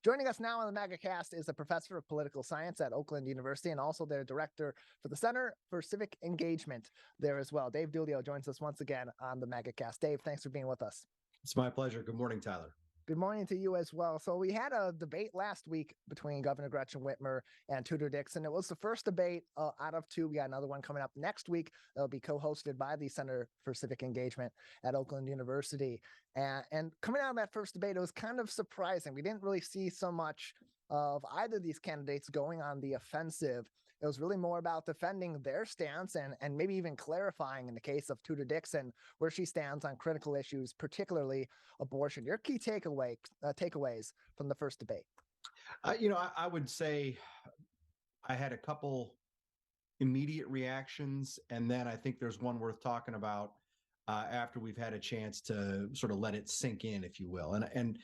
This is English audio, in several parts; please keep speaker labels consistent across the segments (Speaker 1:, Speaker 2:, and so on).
Speaker 1: Joining us now on the Megacast is a professor of political science at Oakland University and also their director for the Center for Civic Engagement there as well. Dave Dulio joins us once again on the Megacast. Dave, thanks for being with us.
Speaker 2: It's my pleasure. Good morning, Tyler.
Speaker 1: Good morning to you as well. So we had a debate last week between Governor Gretchen Whitmer and Tudor Dixon. It was the first debate out of two. We got another one coming up next week. That'll be co-hosted by the Center for Civic Engagement at Oakland University. And coming out of that first debate, it was kind of surprising. We didn't really see so much of either of these candidates going on the offensive. It was really more about defending their stance and maybe even clarifying, in the case of Tudor Dixon, where she stands on critical issues, particularly abortion. Your key takeaways from the first debate?
Speaker 2: I would say I had a couple immediate reactions, and then I think there's one worth talking about after we've had a chance to sort of let it sink in, if you will. And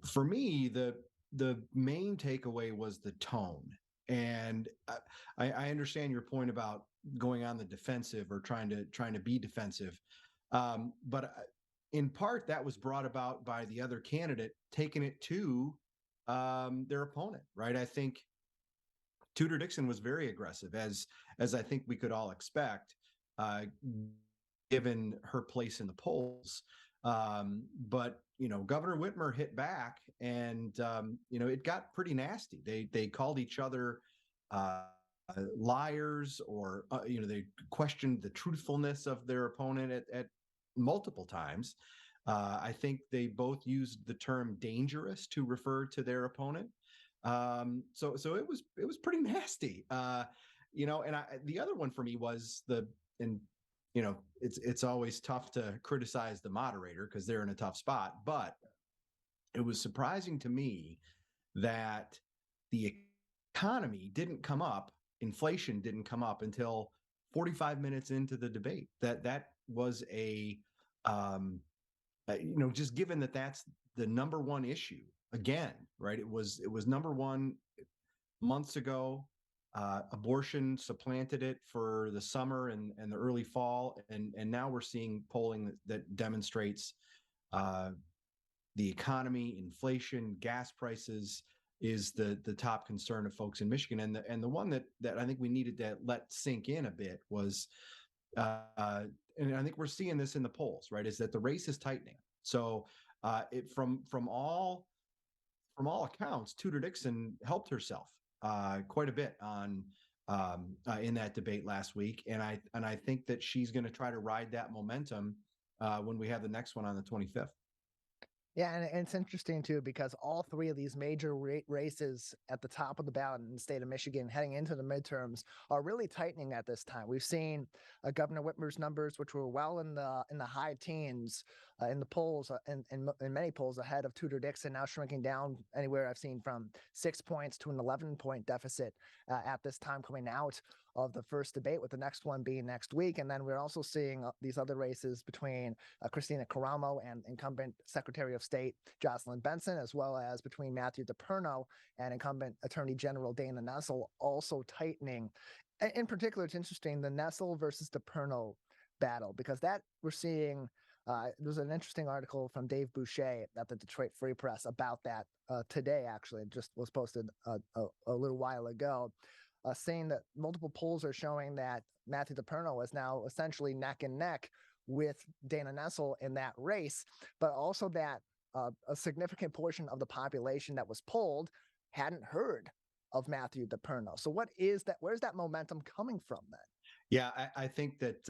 Speaker 2: for me, the main takeaway was the tone. And I understand your point about going on the defensive or trying to be defensive, but in part that was brought about by the other candidate taking it to their opponent, right? I think Tudor Dixon was very aggressive, as I think we could all expect, given her place in the polls. But Governor Whitmer hit back, and it got pretty nasty. They called each other liars, or they questioned the truthfulness of their opponent at multiple times. I think they both used the term dangerous to refer to their opponent. So it was pretty nasty. And the other one for me was it's always tough to criticize the moderator because they're in a tough spot, but it was surprising to me that the economy didn't come up, inflation didn't come up until 45 minutes into the debate. That was just given that that's the number one issue again, right? It was number one months ago. Abortion supplanted it for the summer and the early fall, and now we're seeing polling that demonstrates the economy, inflation, gas prices is the top concern of folks in Michigan, and the one that I think we needed to let sink in a bit was, and I think we're seeing this in the polls, right? Is that the race is tightening. So from all accounts, Tudor Dixon helped herself quite a bit on in that debate last week, and I think that she's going to try to ride that momentum when we have the next one on the 25th.
Speaker 1: Yeah, and it's interesting, too, because all three of these major races at the top of the ballot in the state of Michigan heading into the midterms are really tightening at this time. We've seen Governor Whitmer's numbers, which were well in the high teens in the polls, in many polls ahead of Tudor Dixon, now shrinking down anywhere I've seen from 6 points to an 11-point deficit at this time coming out of the first debate, with the next one being next week. And then we're also seeing these other races between Christina Caramo and incumbent Secretary of State Jocelyn Benson, as well as between Matthew DePerno and incumbent Attorney General Dana Nessel, also tightening. In particular, it's interesting, the Nessel versus DePerno battle, because that we're seeing, there's an interesting article from Dave Boucher at the Detroit Free Press about that today, actually. It just was posted a little while ago. Saying that multiple polls are showing that Matthew DePerno is now essentially neck and neck with Dana Nessel in that race, but also that a significant portion of the population that was polled hadn't heard of Matthew DePerno. So what is that? Where's that momentum coming from then?
Speaker 2: Yeah, I think that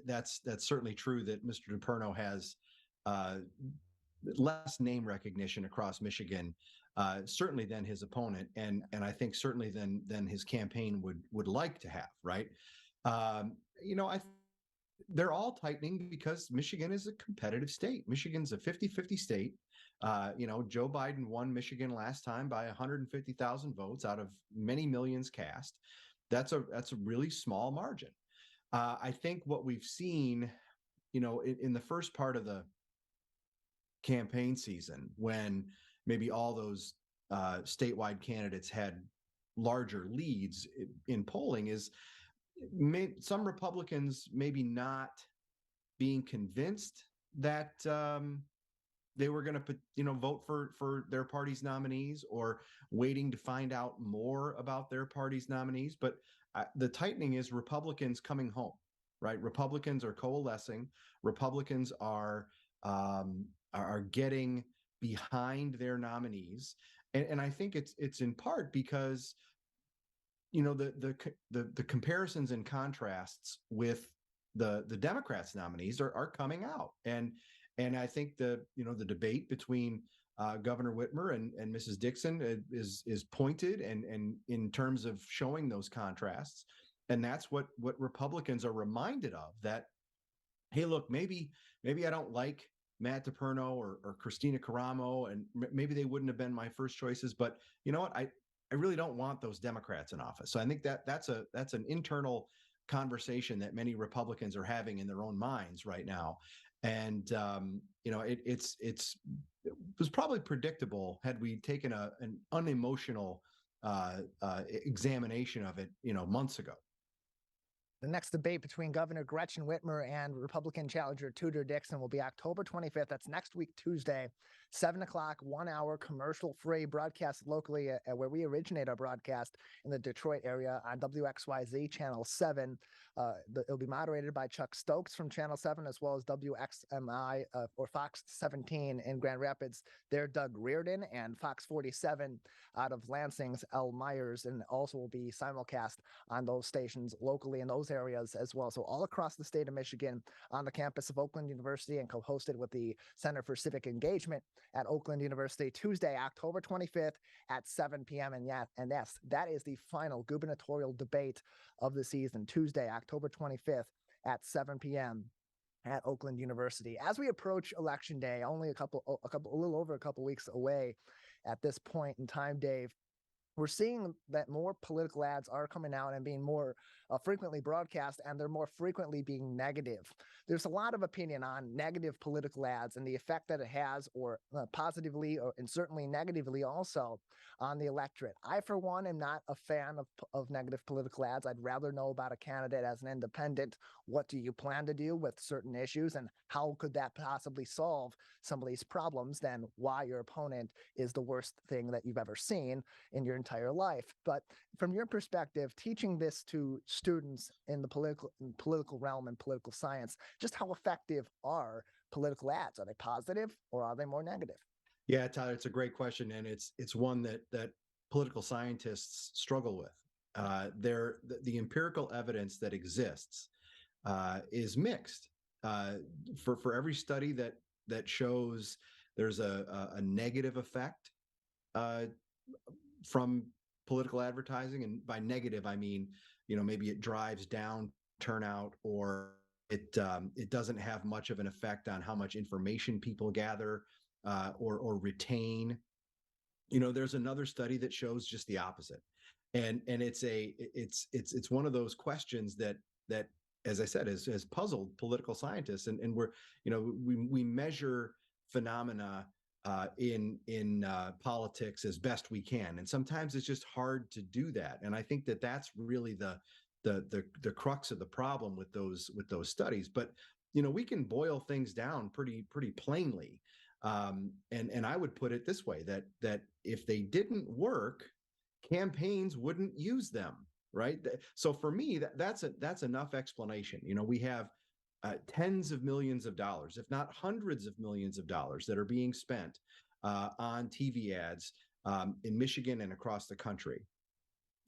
Speaker 2: that's certainly true, that Mr. DePerno has less name recognition across Michigan, certainly than his opponent, and I think certainly than his campaign would like to have, right? They're all tightening because Michigan is a competitive state. Michigan's a 50-50 state. Joe Biden won Michigan last time by 150,000 votes out of many millions cast. That's a really small margin. I think what we've seen, in the first part of the campaign season, when maybe all those statewide candidates had larger leads in polling, is some Republicans maybe not being convinced that they were going to, vote for their party's nominees, or waiting to find out more about their party's nominees. But the tightening is Republicans coming home, right? Republicans are coalescing. Republicans are getting behind their nominees, and I think it's in part because the comparisons and contrasts with the Democrats' nominees are coming out, and I think the debate between Governor Whitmer and Mrs. Dixon is pointed and in terms of showing those contrasts, and that's what Republicans are reminded of, that hey, look, maybe I don't like Matt DePerno or Christina Caramo, and maybe they wouldn't have been my first choices, but you know what, I really don't want those Democrats in office. So I think that's an internal conversation that many Republicans are having in their own minds right now. And it was probably predictable had we taken an unemotional examination of it, months ago.
Speaker 1: The next debate between Governor Gretchen Whitmer and Republican challenger Tudor Dixon will be October 25th. That's next week, Tuesday, 7 o'clock, 1 hour commercial free broadcast locally where we originate our broadcast in the Detroit area on WXYZ Channel 7. It'll be moderated by Chuck Stokes from Channel 7, as well as WXMI or Fox 17 in Grand Rapids. They're Doug Reardon, and Fox 47 out of Lansing's L. Myers, and also will be simulcast on those stations locally in those areas as well. So all across the state of Michigan on the campus of Oakland University, and co-hosted with the Center for Civic Engagement at Oakland University, Tuesday, October 25th at 7 p.m. And yes, that is the final gubernatorial debate of the season, Tuesday, October 25th at 7 p.m. at Oakland University. As we approach Election Day, only a little over a couple weeks away at this point in time, Dave, we're seeing that more political ads are coming out and being more frequently broadcast, and they're more frequently being negative. There's a lot of opinion on negative political ads and the effect that it has, or positively, and certainly negatively also, on the electorate. I, for one, am not a fan of negative political ads. I'd rather know about a candidate as an independent. What do you plan to do with certain issues, and how could that possibly solve some of these problems, than why your opponent is the worst thing that you've ever seen in your entire life. But from your perspective, teaching this to students in the political realm and political science, just how effective are political ads? Are they positive, or are they more negative?
Speaker 2: Yeah, Tyler, it's a great question, and it's one that political scientists struggle with. The empirical evidence that exists is mixed. For every study that shows there's a negative effect from political advertising, and by negative I mean, maybe it drives down turnout, or it doesn't have much of an effect on how much information people gather or retain. There's another study that shows just the opposite, and it's one of those questions that as I said has puzzled political scientists, and we measure phenomena in politics as best we can, and sometimes it's just hard to do that. And I think that's really the crux of the problem with those studies. But we can boil things down pretty plainly, and I would put it this way, that if they didn't work, campaigns wouldn't use them, right? So for me, that's enough explanation. We have tens of millions of dollars, if not hundreds of millions of dollars, that are being spent on TV ads in Michigan and across the country.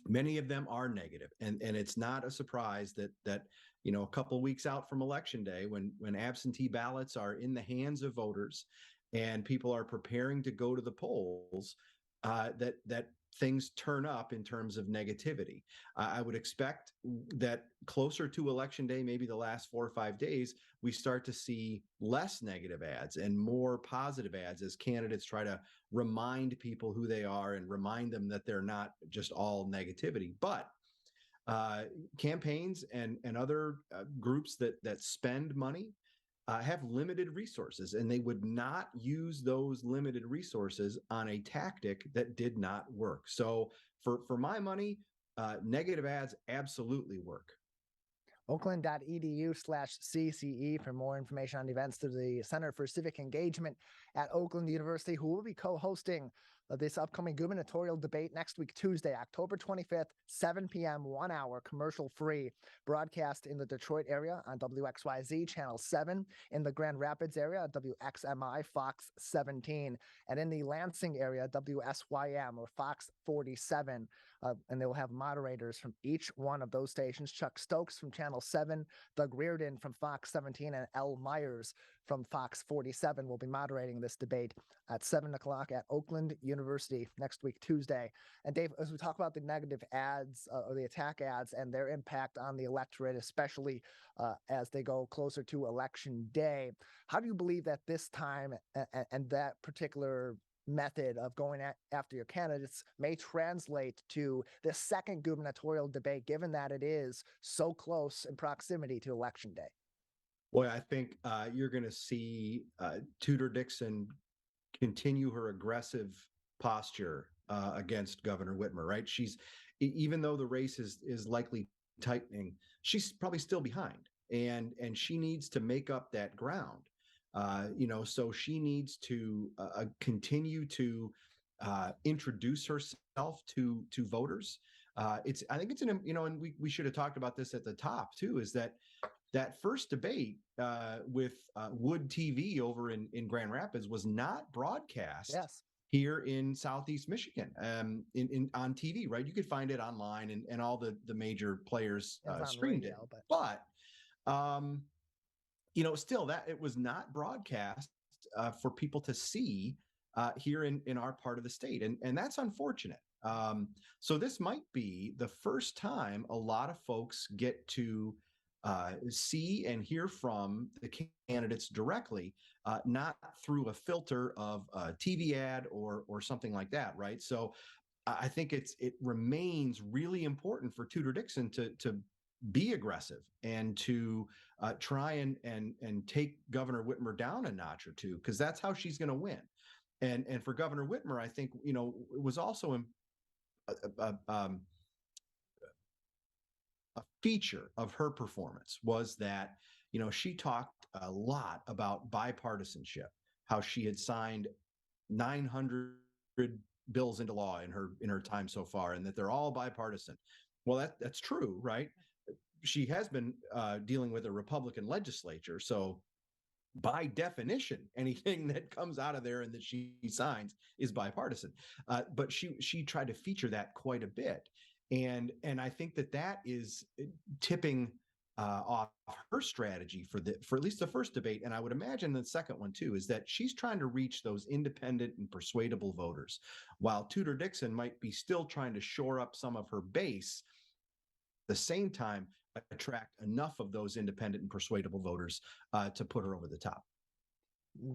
Speaker 2: Many of them are negative, and it's not a surprise that a couple of weeks out from Election Day, when absentee ballots are in the hands of voters and people are preparing to go to the polls, that things turn up in terms of negativity. I would expect that closer to Election Day, maybe the last 4 or 5 days, we start to see less negative ads and more positive ads as candidates try to remind people who they are and remind them that they're not just all negativity. But campaigns and other groups that spend money have limited resources, and they would not use those limited resources on a tactic that did not work. So for my money, negative ads absolutely work.
Speaker 1: Oakland.edu/CCE for more information on events to the Center for Civic Engagement at Oakland University, who will be co-hosting this upcoming gubernatorial debate next week, Tuesday, October 25th, 7 p.m., 1 hour, commercial-free, broadcast in the Detroit area on WXYZ Channel 7, in the Grand Rapids area, WXMI Fox 17, and in the Lansing area, WSYM or Fox 47. And they will have moderators from each one of those stations. Chuck Stokes from Channel 7, Doug Reardon from Fox 17, and L. Myers from Fox 47 will be moderating this debate at 7 o'clock at Oakland University next week, Tuesday. And Dave, as we talk about the negative ads or the attack ads and their impact on the electorate, especially as they go closer to election day, how do you believe that this time and that particular method of going after your candidates may translate to the second gubernatorial debate, given that it is so close in proximity to election day?
Speaker 2: Boy, I think you're going to see Tudor Dixon continue her aggressive posture against Governor Whitmer, right? Even though the race is likely tightening, she's probably still behind, and she needs to make up that ground. So she needs to continue to introduce herself to voters. I think it's and we should have talked about this at the top too, is that first debate with Wood TV over in Grand Rapids was not broadcast here in Southeast Michigan on TV, right? You could find it online and all the major players streamed radio, it. But still that it was not broadcast for people to see here in our part of the state. And that's unfortunate. So this might be the first time a lot of folks get to see and hear from the candidates directly, not through a filter of a TV ad or something like that, right? So I think it remains really important for Tudor Dixon to be aggressive and to try and take Governor Whitmer down a notch or two, because that's how she's going to win. And for Governor Whitmer, I think it was also a feature of her performance was that she talked a lot about bipartisanship, how she had signed 900 bills into law in her time so far, and that they're all bipartisan. Well, that's true, right? She has been dealing with a Republican legislature, so by definition, anything that comes out of there and that she signs is bipartisan. But she tried to feature that quite a bit, and I think that is tipping off her strategy for at least the first debate, and I would imagine the second one too, is that she's trying to reach those independent and persuadable voters, while Tudor Dixon might be still trying to shore up some of her base. At the same time, attract enough of those independent and persuadable voters to put her over the top.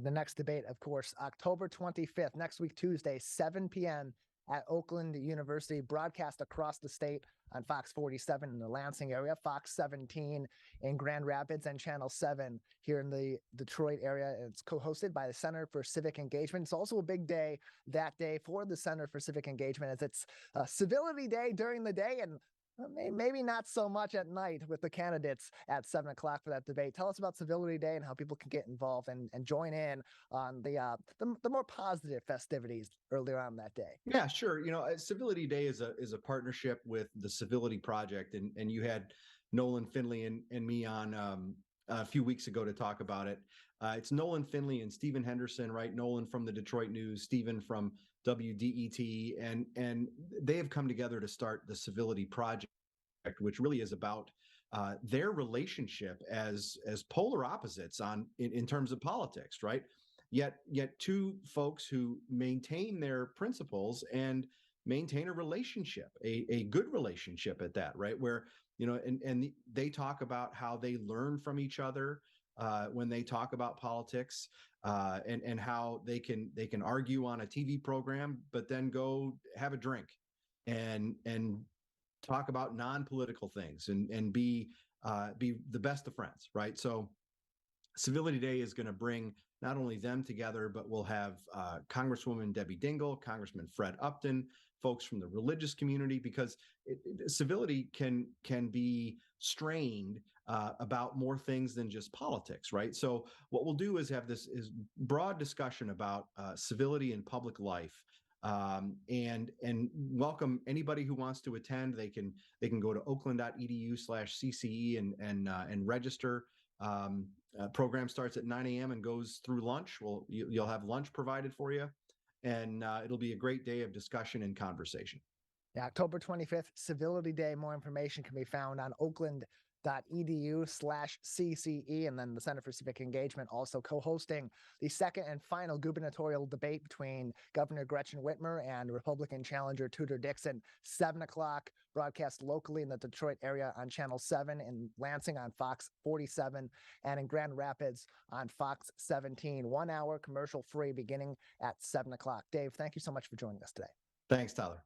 Speaker 1: The next debate, of course, October 25th, next week, Tuesday, 7 p.m. at Oakland University, broadcast across the state on Fox 47 in the Lansing area, Fox 17 in Grand Rapids, and Channel 7 here in the Detroit area. It's co-hosted by the Center for Civic Engagement. It's also a big day that day for the Center for Civic Engagement, as it's Civility Day during the day and maybe not so much at night with the candidates at 7 o'clock for that debate. Tell us about Civility Day and how people can get involved and join in on the more positive festivities earlier on that day.
Speaker 2: Yeah, sure. Civility Day is a partnership with the Civility Project, and you had Nolan Finley and me on a few weeks ago to talk about it. It's Nolan Finley and Stephen Henderson, right? Nolan from the Detroit News, Stephen from WDET, and they have come together to start the Civility Project, which really is about their relationship as polar opposites in terms of politics, right? Yet two folks who maintain their principles and maintain a relationship, a good relationship at that, right? Where and they talk about how they learn from each other when they talk about politics, and how they can argue on a TV program, but then go have a drink and talk about non-political things and be the best of friends, right? So Civility Day is going to bring not only them together, but we'll have Congresswoman Debbie Dingell, Congressman Fred Upton, folks from the religious community, because civility can be strained about more things than just politics, right? So what we'll do is have this broad discussion about civility in public life, and welcome anybody who wants to attend. They can go to oakland.edu/CCE and register. Program starts at 9 a.m. and goes through lunch. You'll have lunch provided for you, and it'll be a great day of discussion and conversation.
Speaker 1: Yeah, October 25th, Civility Day. More information can be found on oakland.edu/CCE. And then the Center for Civic Engagement also co-hosting the second and final gubernatorial debate between Governor Gretchen Whitmer and Republican challenger Tudor Dixon. 7 o'clock, broadcast locally in the Detroit area on Channel 7, in Lansing on Fox 47, and in Grand Rapids on Fox 17. 1 hour commercial free beginning at 7 o'clock. Dave, thank you so much for joining us today.
Speaker 2: Thanks, Tyler.